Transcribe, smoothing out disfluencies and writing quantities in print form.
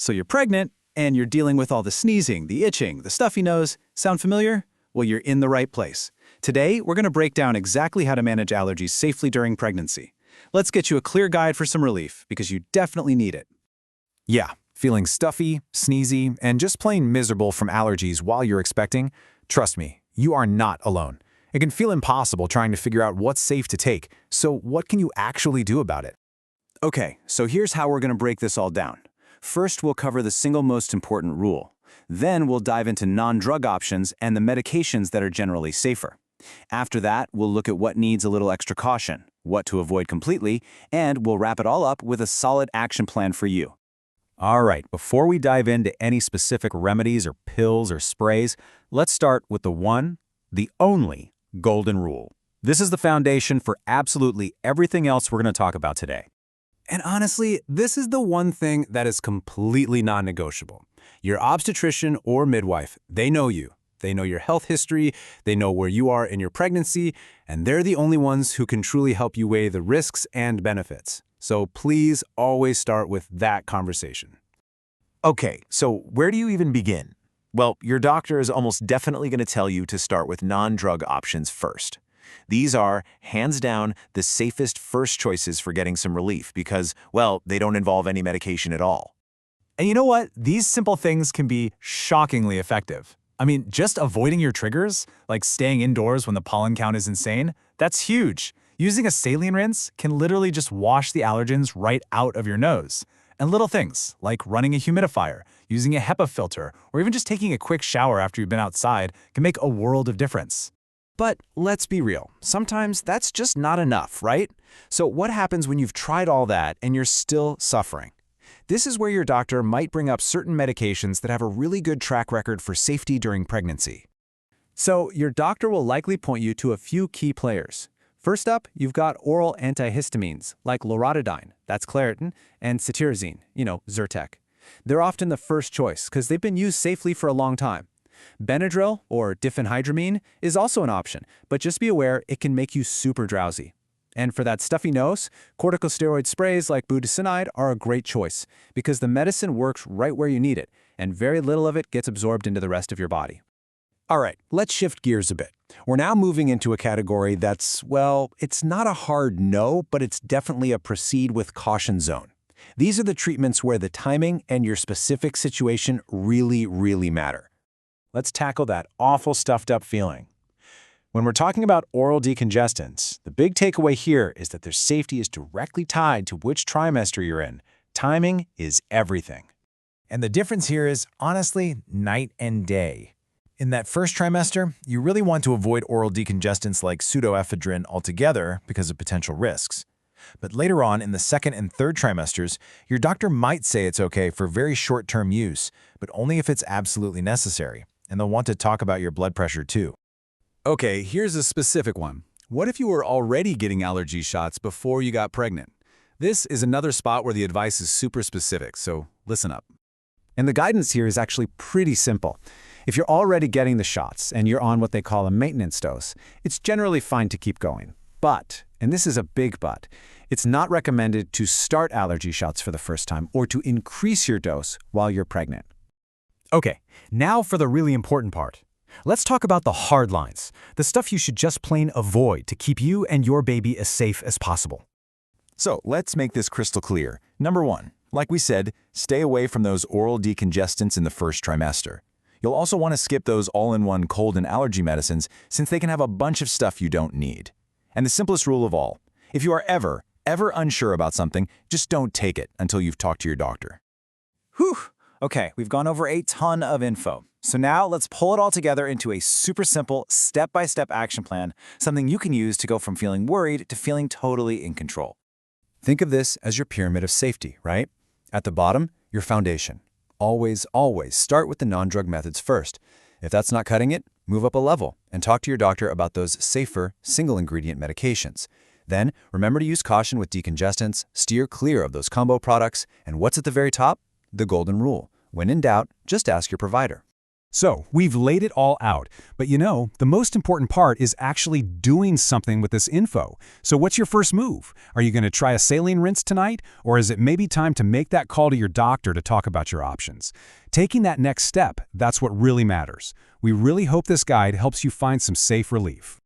So you're pregnant, and you're dealing with all the sneezing, the itching, the stuffy nose. Sound familiar? Well, you're in the right place. Today, we're going to break down exactly how to manage allergies safely during pregnancy. Let's get you a clear guide for some relief, because you definitely need it. Yeah, feeling stuffy, sneezy, and just plain miserable from allergies while you're expecting? Trust me, you are not alone. It can feel impossible trying to figure out what's safe to take, so what can you actually do about it? Okay, so here's how we're going to break this all down. First, we'll cover the single most important rule. Then we'll dive into non-drug options and the medications that are generally safer. After that, we'll look at what needs a little extra caution, what to avoid completely, and we'll wrap it all up with a solid action plan for you. All right, before we dive into any specific remedies or pills or sprays, let's start with the one, the only, golden rule. This is the foundation for absolutely everything else we're going to talk about today. And honestly, this is the one thing that is completely non-negotiable. Your obstetrician or midwife, they know you. They know your health history, they know where you are in your pregnancy, and they're the only ones who can truly help you weigh the risks and benefits. So please always start with that conversation. Okay, so where do you even begin? Well, your doctor is almost definitely going to tell you to start with non-drug options first. These are, hands down, the safest first choices for getting some relief because, well, they don't involve any medication at all. And you know what? These simple things can be shockingly effective. I mean, just avoiding your triggers, like staying indoors when the pollen count is insane, that's huge. Using a saline rinse can literally just wash the allergens right out of your nose. And little things, like running a humidifier, using a HEPA filter, or even just taking a quick shower after you've been outside can make a world of difference. But let's be real, sometimes that's just not enough, right? So what happens when you've tried all that and you're still suffering? This is where your doctor might bring up certain medications that have a really good track record for safety during pregnancy. So your doctor will likely point you to a few key players. First up, you've got oral antihistamines like loratadine, that's Claritin, and cetirizine, Zyrtec. They're often the first choice because they've been used safely for a long time. Benadryl, or diphenhydramine, is also an option, but just be aware it can make you super drowsy. And for that stuffy nose, corticosteroid sprays like budesonide are a great choice because the medicine works right where you need it, and very little of it gets absorbed into the rest of your body. All right, let's shift gears a bit. We're now moving into a category that's, well, it's not a hard no, but it's definitely a proceed with caution zone. These are the treatments where the timing and your specific situation really, really matter. Let's tackle that awful stuffed up feeling. When we're talking about oral decongestants, the big takeaway here is that their safety is directly tied to which trimester you're in. Timing is everything. And the difference here is, honestly, night and day. In that first trimester, you really want to avoid oral decongestants like pseudoephedrine altogether because of potential risks. But later on, in the second and third trimesters, your doctor might say it's okay for very short-term use, but only if it's absolutely necessary, and they'll want to talk about your blood pressure too. Okay, here's a specific one. What if you were already getting allergy shots before you got pregnant? This is another spot where the advice is super specific, so listen up. And the guidance here is actually pretty simple. If you're already getting the shots and you're on what they call a maintenance dose, it's generally fine to keep going. But, and this is a big but, it's not recommended to start allergy shots for the first time or to increase your dose while you're pregnant. Okay, now for the really important part. Let's talk about the hard lines, the stuff you should just plain avoid to keep you and your baby as safe as possible. So let's make this crystal clear. Number one, like we said, stay away from those oral decongestants in the first trimester. You'll also want to skip those all-in-one cold and allergy medicines since they can have a bunch of stuff you don't need. And the simplest rule of all, if you are ever unsure about something, just don't take it until you've talked to your doctor. Whew! Okay, we've gone over a ton of info. So now let's pull it all together into a super simple, step-by-step action plan, something you can use to go from feeling worried to feeling totally in control. Think of this as your pyramid of safety, right? At the bottom, your foundation. Always, always start with the non-drug methods first. If that's not cutting it, move up a level and talk to your doctor about those safer, single-ingredient medications. Then, remember to use caution with decongestants, steer clear of those combo products, and what's at the very top? The golden rule. When in doubt, just ask your provider. So, we've laid it all out, but the most important part is actually doing something with this info. So what's your first move? Are you going to try a saline rinse tonight, or is it maybe time to make that call to your doctor to talk about your options? Taking that next step, that's what really matters. We really hope this guide helps you find some safe relief.